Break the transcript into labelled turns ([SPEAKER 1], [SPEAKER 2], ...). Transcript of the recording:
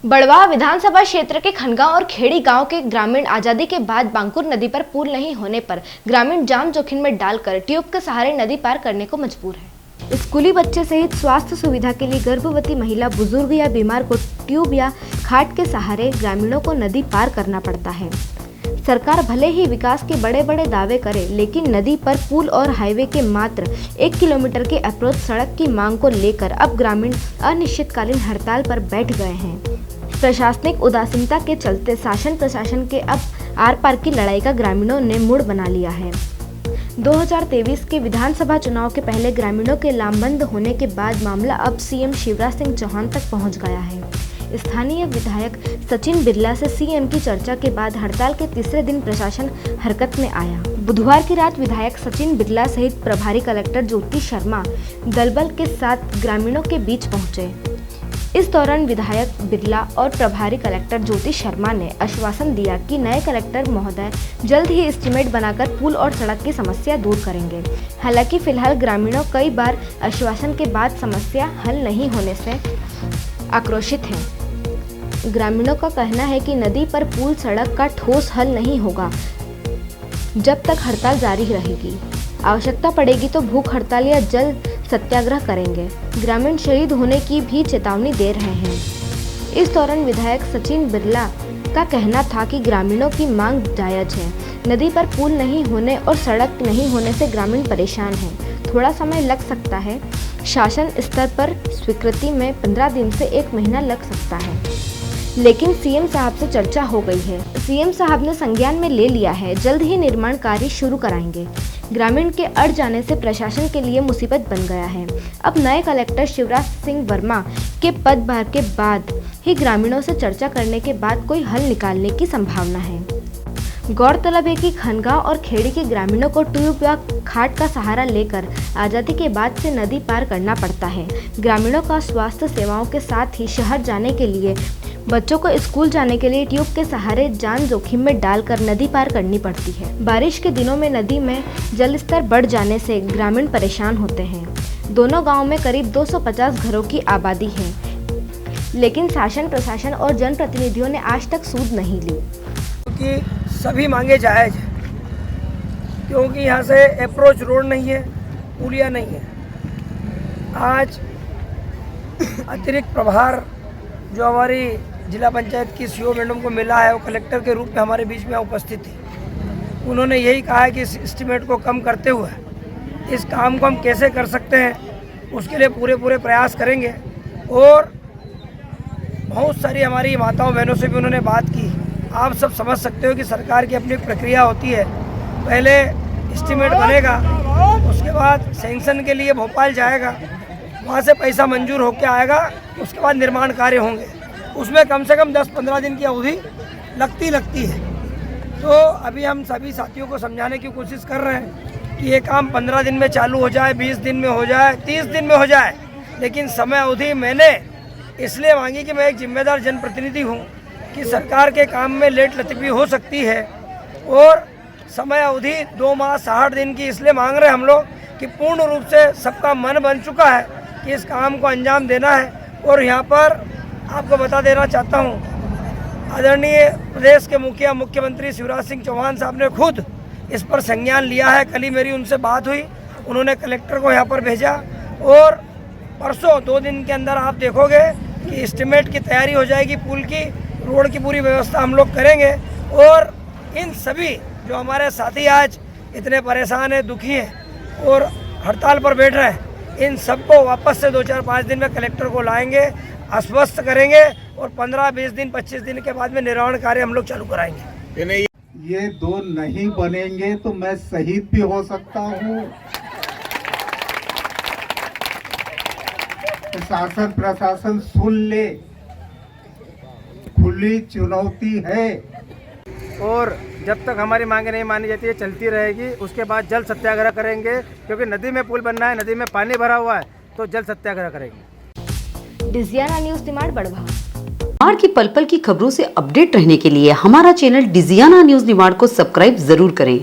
[SPEAKER 1] बड़वाह विधानसभा क्षेत्र के खनगांव और खेड़ी गांव के ग्रामीण आजादी के बाद बांकुर नदी पर पुल नहीं होने पर ग्रामीण जान जोखिम में डालकर ट्यूब के सहारे नदी पार करने को मजबूर है। स्कूली बच्चे सहित स्वास्थ्य सुविधा के लिए गर्भवती महिला, बुजुर्ग या बीमार को ट्यूब या खाट के सहारे ग्रामीणों को नदी पार करना पड़ता है। सरकार भले ही विकास के बड़े बड़े दावे करे, लेकिन नदी पर पुल और हाईवे के मात्र 1 किलोमीटर के अप्रोच सड़क की मांग को लेकर अब ग्रामीण अनिश्चितकालीन हड़ताल पर बैठ गए हैं। प्रशासनिक उदासीनता के चलते शासन प्रशासन के अब आर पार की लड़ाई का ग्रामीणों ने मूड बना लिया है। 2023 के विधानसभा चुनाव के पहले ग्रामीणों के लामबंद होने के बाद मामला अब सीएम शिवराज सिंह चौहान तक पहुंच गया है। स्थानीय विधायक सचिन बिरला से सीएम की चर्चा के बाद हड़ताल के तीसरे दिन प्रशासन हरकत में आया। बुधवार की रात विधायक सचिन बिरला सहित प्रभारी कलेक्टर ज्योति शर्मा दलबल के साथ ग्रामीणों के बीच पहुंचे। इस दौरान विधायक बिरला और प्रभारी कलेक्टर ज्योति शर्मा ने आश्वासन दिया कि नए कलेक्टर महोदय जल्द ही एस्टीमेट बनाकर पुल और सड़क की समस्या दूर करेंगे। हालांकि फिलहाल ग्रामीणों कई बार आश्वासन के बाद समस्या हल नहीं होने से आक्रोशित हैं। ग्रामीणों का कहना है कि नदी पर पुल सड़क का ठोस हल नहीं होगा जब तक हड़ताल जारी रहेगी। आवश्यकता पड़ेगी तो भूख हड़ताल या जल सत्याग्रह करेंगे। ग्रामीण शहीद होने की भी चेतावनी दे रहे हैं। इस दौरान विधायक सचिन बिरला का कहना था कि ग्रामीणों की मांग जायज है। नदी पर पुल नहीं होने और सड़क नहीं होने से ग्रामीण परेशान हैं। थोड़ा समय लग सकता है। शासन स्तर पर स्वीकृति में 15 दिन से 1 महीना लग सकता है, लेकिन सीएम साहब से चर्चा हो गई है। सीएम साहब ने संज्ञान में ले लिया है। जल्द ही निर्माण कार्य शुरू कराएंगे। ग्रामीण के अड़ जाने से प्रशासन के लिए मुसीबत बन गया है। अब नए कलेक्टर शिवराज सिंह वर्मा के पदभार के बाद ही ग्रामीणों से चर्चा करने के बाद कोई हल निकालने की संभावना है। गौरतलब है कि खनगांव और खेड़ी के ग्रामीणों को ट्यूब या खाट का सहारा लेकर आज़ादी के बाद से नदी पार करना पड़ता है। ग्रामीणों का स्वास्थ्य सेवाओं के साथ ही शहर जाने के लिए, बच्चों को स्कूल जाने के लिए ट्यूब के सहारे जान जोखिम में डालकर नदी पार करनी पड़ती है। बारिश के दिनों में नदी में जल स्तर बढ़ जाने से ग्रामीण परेशान होते हैं। दोनों गांवों में करीब 250 घरों की आबादी है, लेकिन शासन प्रशासन और जनप्रतिनिधियों ने आज तक सूद नहीं ली।
[SPEAKER 2] क्योंकि सभी मांगे जायज है, क्योंकि यहाँ से अप्रोच रोड नहीं है, पुलिया नहीं है। आज अतिरिक्त प्रभार जो हमारी जिला पंचायत की सीओ मैडम को मिला है, वो कलेक्टर के रूप में हमारे बीच में उपस्थित थी। उन्होंने यही कहा है कि इस एस्टीमेट को कम करते हुए इस काम को हम कैसे कर सकते हैं, उसके लिए पूरे प्रयास करेंगे। और बहुत सारी हमारी माताओं बहनों से भी उन्होंने बात की। आप सब समझ सकते हो कि सरकार की अपनी प्रक्रिया होती है। पहले एस्टीमेट बनेगा, उसके बाद सैंक्शन के लिए भोपाल जाएगा, वहाँ से पैसा मंजूर होकर आएगा, उसके बाद निर्माण कार्य होंगे। उसमें कम से कम 10-15 दिन की अवधि लगती है। तो अभी हम सभी साथियों को समझाने की कोशिश कर रहे हैं कि ये काम 15 दिन में चालू हो जाए, 20 दिन में हो जाए, 30 दिन में हो जाए, लेकिन समय अवधि मैंने इसलिए मांगी कि मैं एक जिम्मेदार जनप्रतिनिधि हूँ कि सरकार के काम में लेट लतीफ़ी हो सकती है। और समय अवधि 2 माह 60 दिन की इसलिए मांग रहे हैं हम लोग कि पूर्ण रूप से सबका मन बन चुका है कि इस काम को अंजाम देना है। और यहाँ पर आपको बता देना चाहता हूँ, आदरणीय प्रदेश के मुख्यमंत्री शिवराज सिंह चौहान साहब ने खुद इस पर संज्ञान लिया है। कल ही मेरी उनसे बात हुई, उन्होंने कलेक्टर को यहाँ पर भेजा और परसों 2 दिन के अंदर आप देखोगे कि एस्टीमेट की तैयारी हो जाएगी, पुल की, रोड की पूरी व्यवस्था हम लोग करेंगे। और इन सभी जो हमारे साथी आज इतने परेशान हैं, दुखी हैं और हड़ताल पर बैठ रहे हैं, इन सबको वापस से 2-4-5 दिन में कलेक्टर को लाएंगे, आश्वस्त करेंगे और 15-20 दिन 25 दिन के बाद में निर्माण कार्य हम लोग चालू कराएंगे।
[SPEAKER 3] ये 2 नहीं बनेंगे तो मैं शहीद भी हो सकता हूँ। शासन प्रशासन सुन ले, खुली चुनौती है।
[SPEAKER 2] और जब तक हमारी मांगे नहीं मानी जाती है, चलती रहेगी। उसके बाद जल सत्याग्रह करेंगे, क्योंकि नदी में पुल बनना है, नदी में पानी भरा हुआ है, तो जल सत्याग्रह करेंगे।
[SPEAKER 1] डिजियाना न्यूज़ निमाड़ बड़वाह।
[SPEAKER 4] निमाड़ की पल पल की खबरों से अपडेट रहने के लिए हमारा चैनल डिजियाना न्यूज़ निमाड़ को सब्सक्राइब जरूर करें।